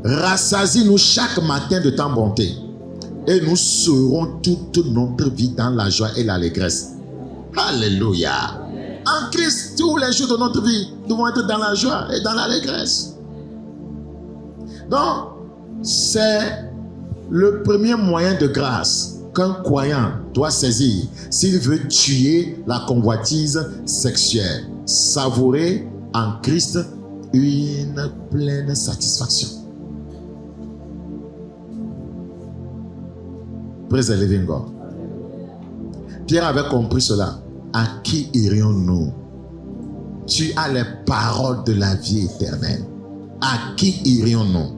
Rassasie-nous chaque matin de ta bonté, et nous serons toute notre vie dans la joie et l'allégresse. Alléluia. En Christ, tous les jours de notre vie, nous devons être dans la joie et dans l'allégresse. Donc, c'est le premier moyen de grâce qu'un croyant doit saisir s'il veut tuer la convoitise sexuelle. Savourer en Christ une pleine satisfaction. Praise the living God. Pierre avait compris cela. À qui irions-nous? Tu as les paroles de la vie éternelle. À qui irions-nous?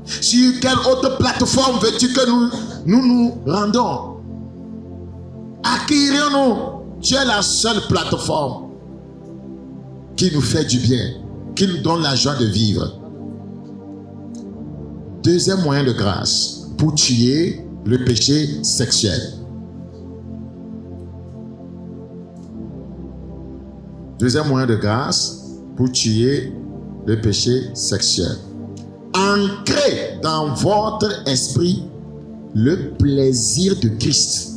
Sur quelle autre plateforme veux-tu que nous rendons? À qui irions-nous? Tu es la seule plateforme qui nous fait du bien, qui nous donne la joie de vivre. Deuxième moyen de grâce pour tuer le péché sexuel. Deuxième moyen de grâce pour tuer le péché sexuel. Ancrez dans votre esprit le plaisir de Christ.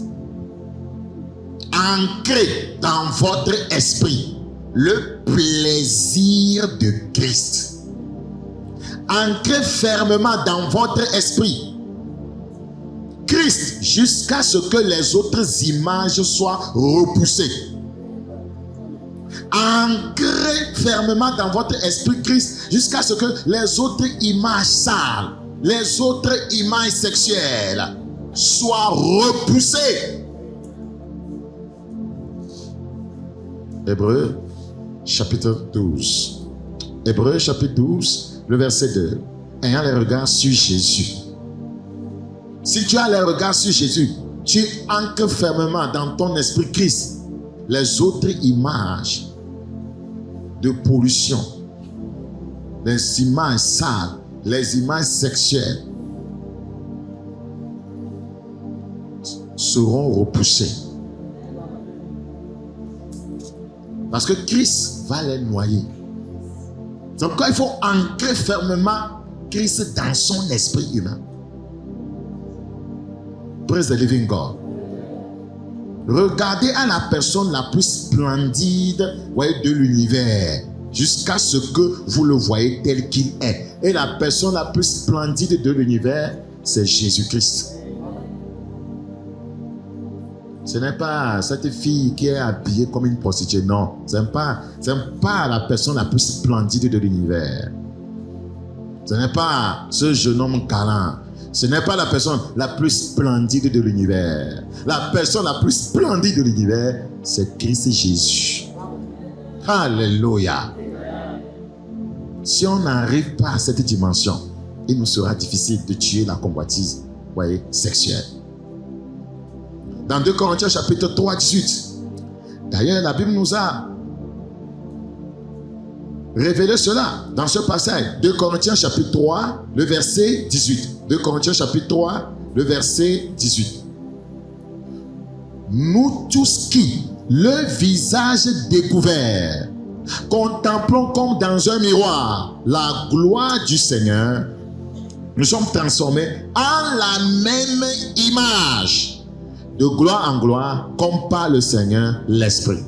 Ancrez dans votre esprit le plaisir de Christ. Ancrez fermement dans votre esprit Christ jusqu'à ce que les autres images soient repoussées. Ancrez fermement dans votre esprit Christ jusqu'à ce que les autres images sales, les autres images sexuelles soient repoussées. Hébreux chapitre 12. Hébreux chapitre 12, le verset 2. Ayant les regards sur Jésus. Si tu as les regards sur Jésus, tu ancres fermement dans ton esprit Christ. Les autres images de pollution, les images sales, les images sexuelles seront repoussées. Parce que Christ va les noyer. Donc il faut ancrer fermement Christ dans son esprit humain. Praise the living God. Regardez à la personne la plus splendide de l'univers jusqu'à ce que vous le voyez tel qu'il est. Et la personne la plus splendide de l'univers, c'est Jésus-Christ. Ce n'est pas cette fille qui est habillée comme une prostituée. Non, ce n'est pas la personne la plus splendide de l'univers. Ce n'est pas ce jeune homme galant. Ce n'est pas la personne la plus splendide de l'univers. La personne la plus splendide de l'univers, c'est Christ Jésus. Alléluia. Si on n'arrive pas à cette dimension, il nous sera difficile de tuer la convoitise sexuelle. Dans 2 Corinthiens chapitre 3, 18. D'ailleurs, la Bible nous a révéler cela dans ce passage. 2 Corinthiens chapitre 3, le verset 18. 2 Corinthiens chapitre 3, le verset 18. Nous tous qui, le visage découvert, contemplons comme dans un miroir la gloire du Seigneur, nous sommes transformés en la même image, de gloire en gloire, comme par le Seigneur l'Esprit.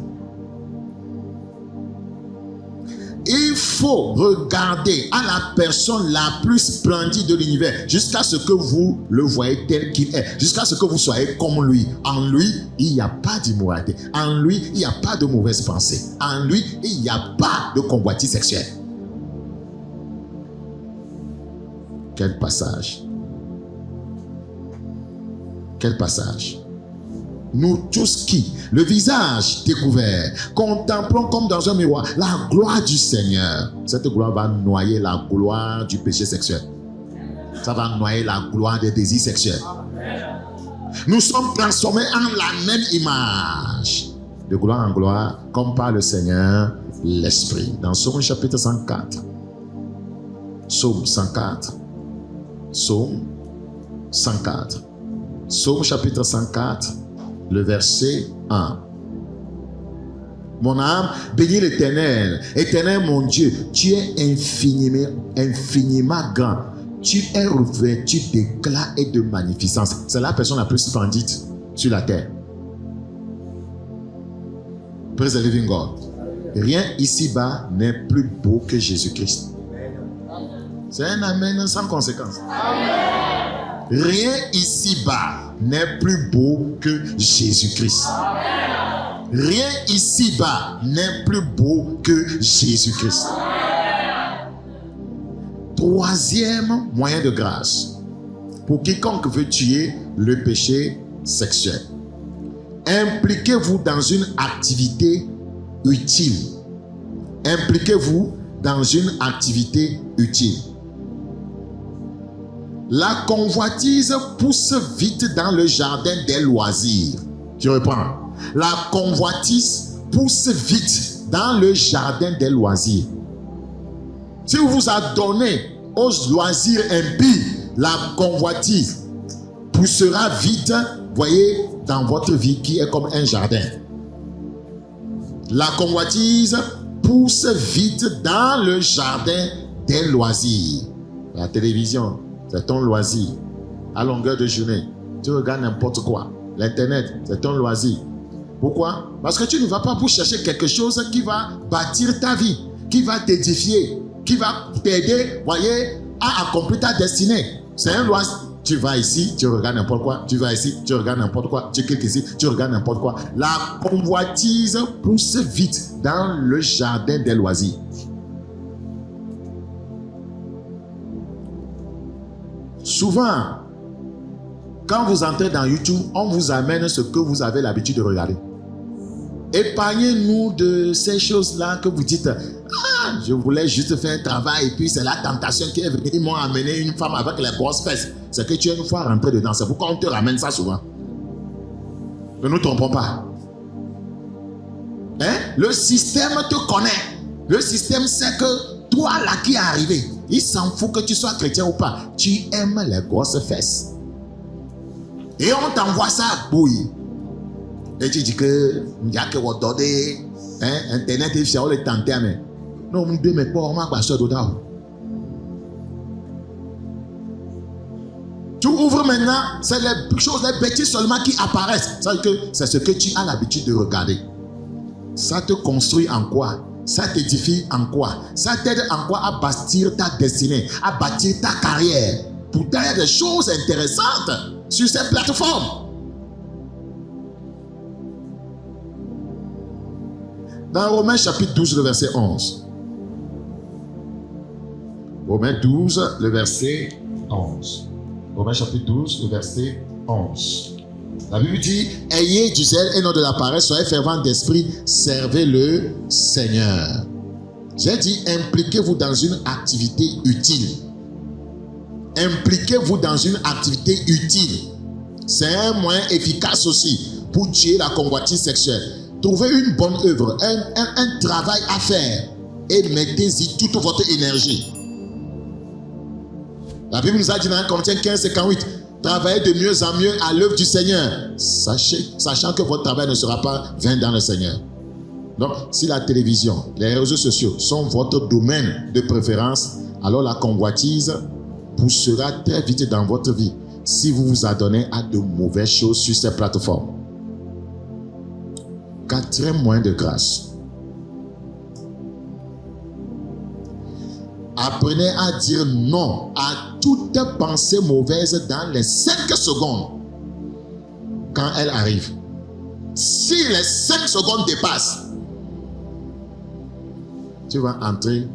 Il faut regarder à la personne la plus splendide de l'univers jusqu'à ce que vous le voyez tel qu'il est, jusqu'à ce que vous soyez comme lui. En lui, il n'y a pas d'immoralité. En lui, il n'y a pas de mauvaise pensée. En lui, il n'y a pas de convoitise sexuelle. Quel passage! Quel passage! Nous tous qui, le visage découvert, contemplons comme dans un miroir la gloire du Seigneur. Cette gloire va noyer la gloire du péché sexuel. Ça va noyer la gloire des désirs sexuels. Nous sommes transformés en la même image, de gloire en gloire, comme par le Seigneur l'Esprit. Dans Psaume chapitre 104. Psaume 104. Psaume 104. Psaume chapitre 104. Le verset 1. Mon âme bénit l'Éternel. Éternel mon Dieu, tu es infiniment grand. Tu es revêtu d'éclat et de magnificence. C'est la personne la plus splendide sur la terre. Praise the living God. Rien ici-bas n'est plus beau que Jésus-Christ. C'est un amen sans conséquence. Rien ici-bas n'est plus beau que Jésus-Christ. Rien ici-bas n'est plus beau que Jésus-Christ. Troisième moyen de grâce pour quiconque veut tuer le péché sexuel. Impliquez-vous dans une activité utile. Impliquez-vous dans une activité utile. La convoitise pousse vite dans le jardin des loisirs. Je reprends. La convoitise pousse vite dans le jardin des loisirs. Si vous vous adonnez aux loisirs impies, la convoitise poussera vite, voyez, dans votre vie qui est comme un jardin. La convoitise pousse vite dans le jardin des loisirs. La télévision, c'est ton loisir. À longueur de journée, tu regardes n'importe quoi. L'internet, c'est ton loisir. Pourquoi? Parce que tu ne vas pas pour chercher quelque chose qui va bâtir ta vie, qui va t'édifier, qui va t'aider, voyez, à accomplir ta destinée. C'est un loisir. Tu vas ici, tu regardes n'importe quoi. Tu vas ici, tu regardes n'importe quoi. Tu cliques ici, tu regardes n'importe quoi. La convoitise pousse vite dans le jardin des loisirs. Souvent, quand vous entrez dans YouTube, on vous amène ce que vous avez l'habitude de regarder. Épargnez-nous de ces choses-là que vous dites, ah, je voulais juste faire un travail et puis c'est la tentation qui est venue. Ils m'ont amené une femme avec les grosses fesses. C'est que tu es une fois rentré dedans. C'est pourquoi on te ramène ça souvent. Ne nous trompons pas. Hein? Le système te connaît. Le système sait que toi là qui est arrivé, il s'en fout que tu sois chrétien ou pas. Tu aimes les grosses fesses. Et on t'envoie ça à bouillir. Et tu dis que il y a que vous donnez, internet et fier le tenter mais non on ne met pas on m'a pas ça dedans. Tu ouvres maintenant, c'est les choses, les bêtises seulement qui apparaissent. C'est ce que tu as l'habitude de regarder. Ça te construit en quoi? Ça t'édifie en quoi? Ça t'aide en quoi à bâtir ta destinée, à bâtir ta carrière. Pourtant, il y a des choses intéressantes sur ces plateformes. Dans Romains chapitre 12, le verset 11. Romains 12, le verset 11. Romains chapitre 12, le verset 11. La Bible dit, ayez du zèle et non de la paresse, soyez fervents d'esprit, servez le Seigneur. J'ai dit, impliquez-vous dans une activité utile. Impliquez-vous dans une activité utile. C'est un moyen efficace aussi pour tuer la convoitise sexuelle. Trouvez une bonne œuvre, un travail à faire. et mettez-y toute votre énergie. La Bible nous a dit dans 1 Corinthiens 15:58, travaillez de mieux en mieux à l'œuvre du Seigneur, sachant que votre travail ne sera pas vain dans le Seigneur. Donc, si la télévision, les réseaux sociaux sont votre domaine de préférence, alors la convoitise poussera très vite dans votre vie si vous vous adonnez à de mauvaises choses sur ces plateformes. Quatrième moyen de grâce. Apprenez à dire non à toute pensée mauvaise dans les 5 secondes quand elle arrive. Si les 5 secondes dépassent, tu vas entrer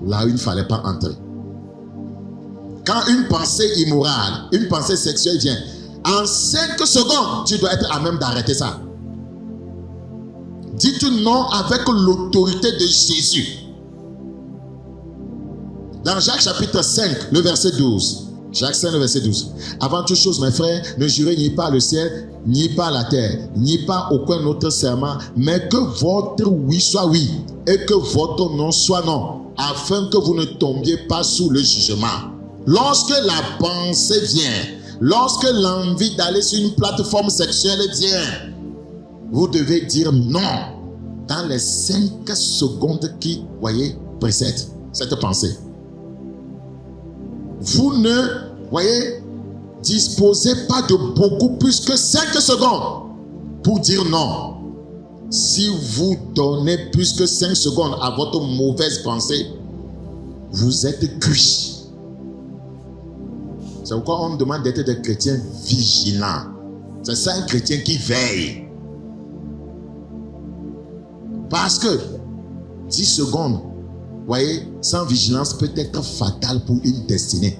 là où il ne fallait pas entrer. Quand une pensée immorale, une pensée sexuelle vient, en 5 secondes, tu dois être à même d'arrêter ça. Dites non avec l'autorité de Jésus. Dans Jacques chapitre 5, le verset 12. Jacques 5, le verset 12. Avant toute chose, mes frères, ne jurez ni par le ciel, ni par la terre, ni par aucun autre serment, mais que votre oui soit oui, et que votre non soit non, afin que vous ne tombiez pas sous le jugement. Lorsque la pensée vient, lorsque l'envie d'aller sur une plateforme sexuelle vient, vous devez dire non dans les 5 secondes qui, voyez, précèdent cette pensée. Vous ne, disposez pas de beaucoup plus que 5 secondes pour dire non. Si vous donnez plus que 5 secondes à votre mauvaise pensée, vous êtes cuit. C'est pourquoi on demande d'être des chrétiens vigilants. C'est ça un chrétien qui veille. Parce que 10 secondes, sans vigilance peut être fatal pour une destinée.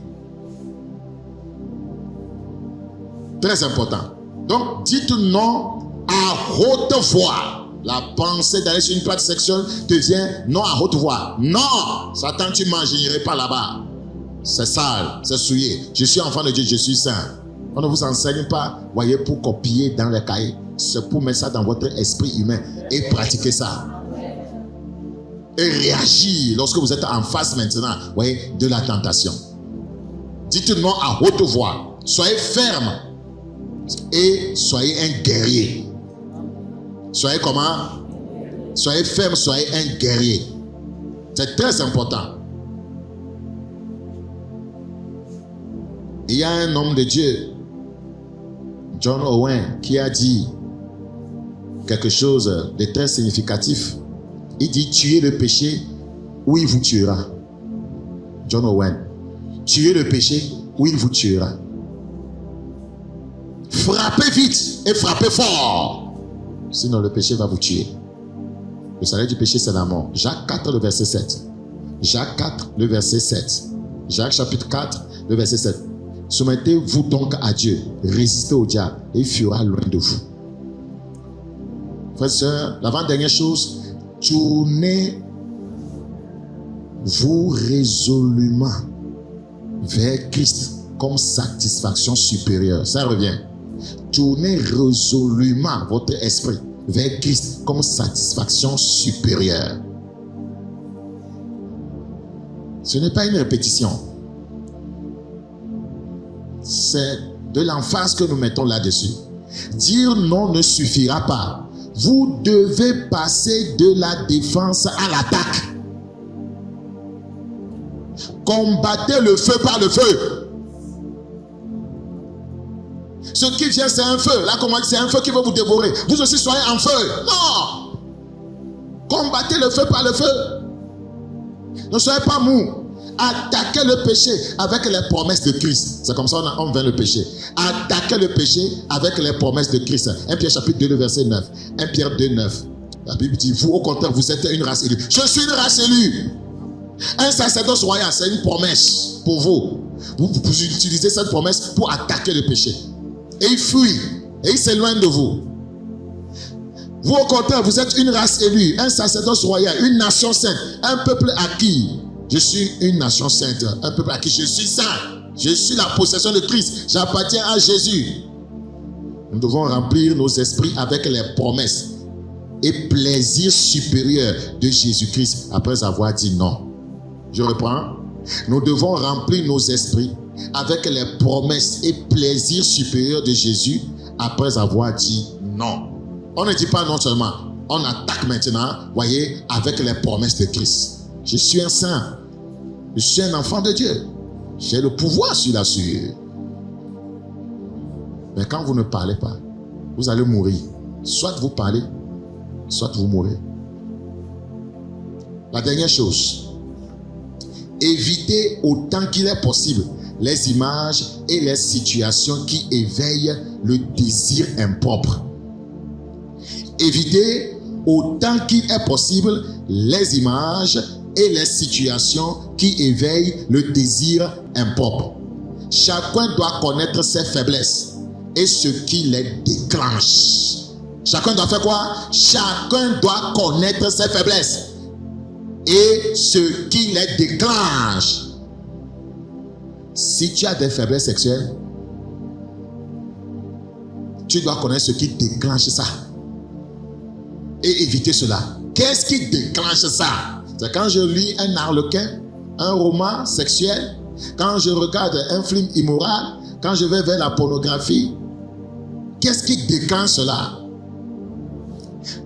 Très important. Donc, dites non à haute voix. La pensée d'aller sur une plate sexuelle devient non à haute voix. Non, Satan, tu ne m'ingénierais pas là-bas. C'est sale, c'est souillé. Je suis enfant de Dieu, je suis saint. On ne vous enseigne pas, pour copier dans les cahiers. C'est pour mettre ça dans votre esprit humain et pratiquer ça. Et réagir lorsque vous êtes en face maintenant, de la tentation. Dites non à haute voix. Soyez ferme et soyez un guerrier. Soyez comment? Soyez ferme, soyez un guerrier. C'est très important. Il y a un homme de Dieu, John Owen, qui a dit quelque chose de très significatif. Il dit: tuez le péché ou il vous tuera. John Owen. Tuez le péché ou il vous tuera. Frappez vite et frappez fort. Sinon le péché va vous tuer. Le salaire du péché, c'est la mort. Jacques 4, le verset 7. Jacques 4, le verset 7. Jacques chapitre 4, le verset 7. Soumettez-vous donc à Dieu. Résistez au diable et il fuira loin de vous. Frères et sœurs, l'avant-dernière chose, tournez-vous résolument vers Christ comme satisfaction supérieure. Ça revient. Tournez résolument votre esprit vers Christ comme satisfaction supérieure. Ce n'est pas une répétition. C'est de l'emphase que nous mettons là-dessus. Dire non ne suffira pas. Vous devez passer de la défense à l'attaque. Combattez le feu par le feu. Ce qui vient, c'est un feu. Là, comment c'est un feu qui va vous dévorer. Vous aussi soyez en feu. Non. Combattez le feu par le feu. Ne soyez pas mou. Attaquez le péché avec les promesses de Christ. C'est comme ça on vainc le péché. Attaquez le péché avec les promesses de Christ. 1 Pierre chapitre 2, le verset 9. 1 Pierre 2, 9. La Bible dit, vous au contraire, vous êtes une race élue. Je suis une race élue. Un sacerdoce royal, c'est une promesse pour vous. Vous utilisez cette promesse pour attaquer le péché. Et il fuit. Et il s'éloigne de vous. Vous au contraire, vous êtes une race élue. Un sacerdoce royal, une nation sainte. Un peuple acquis. Je suis une nation sainte, un peuple à qui je suis saint. Je suis la possession de Christ. J'appartiens à Jésus. Nous devons remplir nos esprits avec les promesses. et plaisir supérieur de Jésus-Christ après avoir dit non. Je reprends. Nous devons remplir nos esprits avec les promesses et plaisirs supérieurs de Jésus après avoir dit non. On ne dit pas non seulement, on attaque maintenant, voyez, avec les promesses de Christ. Je suis un saint, je suis un enfant de Dieu, j'ai le pouvoir sur la sueur. Mais quand vous ne parlez pas, vous allez mourir. Soit vous parlez, soit vous mourrez. La dernière chose, évitez autant qu'il est possible les images et les situations qui éveillent le désir impropre. Évitez autant qu'il est possible les images et les situations qui éveillent le désir impropre. Chacun doit connaître ses faiblesses et ce qui les déclenche. Chacun doit faire quoi? Chacun doit connaître ses faiblesses et ce qui les déclenche. Si tu as des faiblesses sexuelles, tu dois connaître ce qui déclenche ça et éviter cela. Qu'est-ce qui déclenche ça? C'est quand je lis un harlequin, un roman sexuel, quand je regarde un film immoral, quand je vais vers la pornographie. Qu'est-ce qui déclenche cela?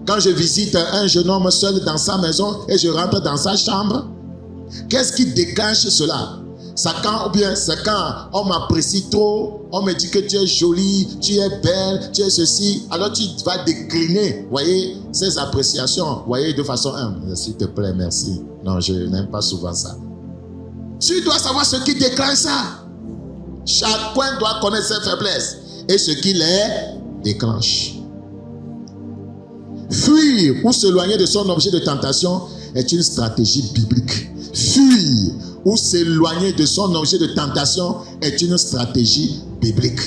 Quand je visite un jeune homme seul dans sa maison et je rentre dans sa chambre, qu'est-ce qui déclenche cela? C'est quand on m'apprécie trop, on me dit que tu es jolie, tu es belle, tu es ceci, alors tu vas décliner, voyez, ces appréciations, voyez, de façon humble. S'il te plaît, merci. Non, je n'aime pas souvent ça. Tu dois savoir ce qui déclenche ça. Chacun doit connaître ses faiblesses et ce qui les déclenche. Fuir ou s'éloigner de son objet de tentation est une stratégie biblique. Fuir ou s'éloigner de son objet de tentation est une stratégie biblique.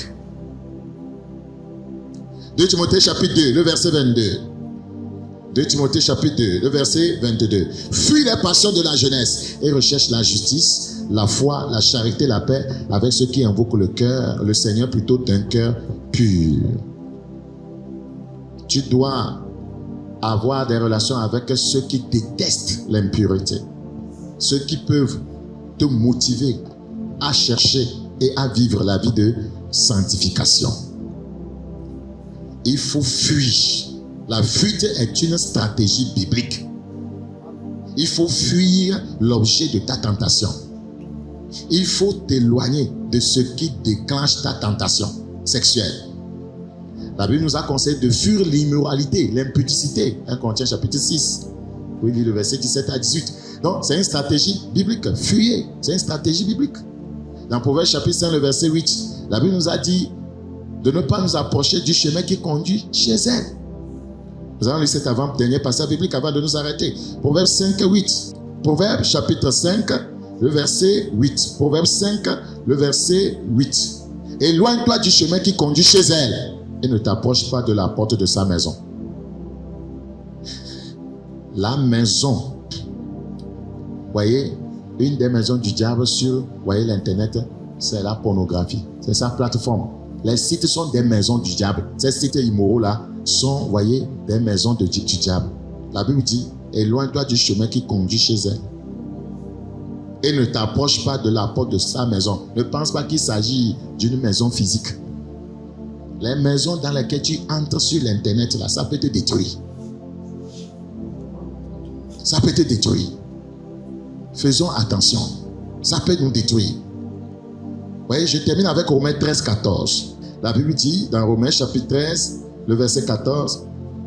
2 Timothée chapitre 2, le verset 22. 2 Timothée chapitre 2, le verset 22. Fuis les passions de la jeunesse et recherche la justice, la foi, la charité, la paix avec ceux qui invoquent le Seigneur plutôt d'un cœur pur. Tu dois avoir des relations avec ceux qui détestent l'impureté, ceux qui peuvent te motiver à chercher et à vivre la vie de sanctification. Il faut fuir. La fuite est une stratégie biblique. Il faut fuir l'objet de ta tentation. Il faut t'éloigner de ce qui déclenche ta tentation sexuelle. La Bible nous a conseillé de fuir l'immoralité, l'impudicité. 1 Corinthiens chapitre 6. Oui, le verset 17 à 18. Donc, c'est une stratégie biblique. Fuyez, c'est une stratégie biblique. Dans Proverbe chapitre 5, le verset 8, la Bible nous a dit de ne pas nous approcher du chemin qui conduit chez elle. Nous allons lire cet avant-dernier passage biblique avant de nous arrêter. Proverbe 5, 8. Proverbe chapitre 5, le verset 8. Proverbe 5, le verset 8. Éloigne-toi du chemin qui conduit chez elle et ne t'approche pas de la porte de sa maison. La maison, voyez, une des maisons du diable sur, voyez, l'internet, c'est la pornographie. C'est sa plateforme. Les sites sont des maisons du diable. Ces sites immoraux là sont, voyez, des maisons du diable. La Bible dit, éloigne-toi du chemin qui conduit chez elle et ne t'approche pas de la porte de sa maison. Ne pense pas qu'il s'agit d'une maison physique. Les maisons dans lesquelles tu entres sur l'internet là, ça peut te détruire. Ça peut te détruire. Faisons attention. Ça peut nous détruire. Vous voyez, je termine avec Romains 13, 14. La Bible dit dans Romains chapitre 13, le verset 14,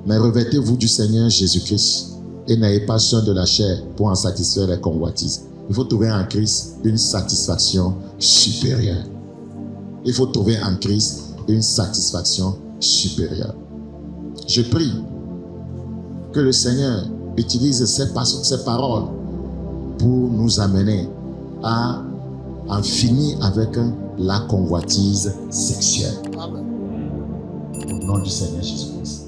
mais revêtez-vous du Seigneur Jésus-Christ et n'ayez pas soin de la chair pour en satisfaire les convoitises. Il faut trouver en Christ une satisfaction supérieure. Il faut trouver en Christ une satisfaction supérieure. Je prie que le Seigneur utilise ces paroles pour nous amener à en finir avec la convoitise sexuelle. Amen. Au nom du Seigneur Jésus-Christ.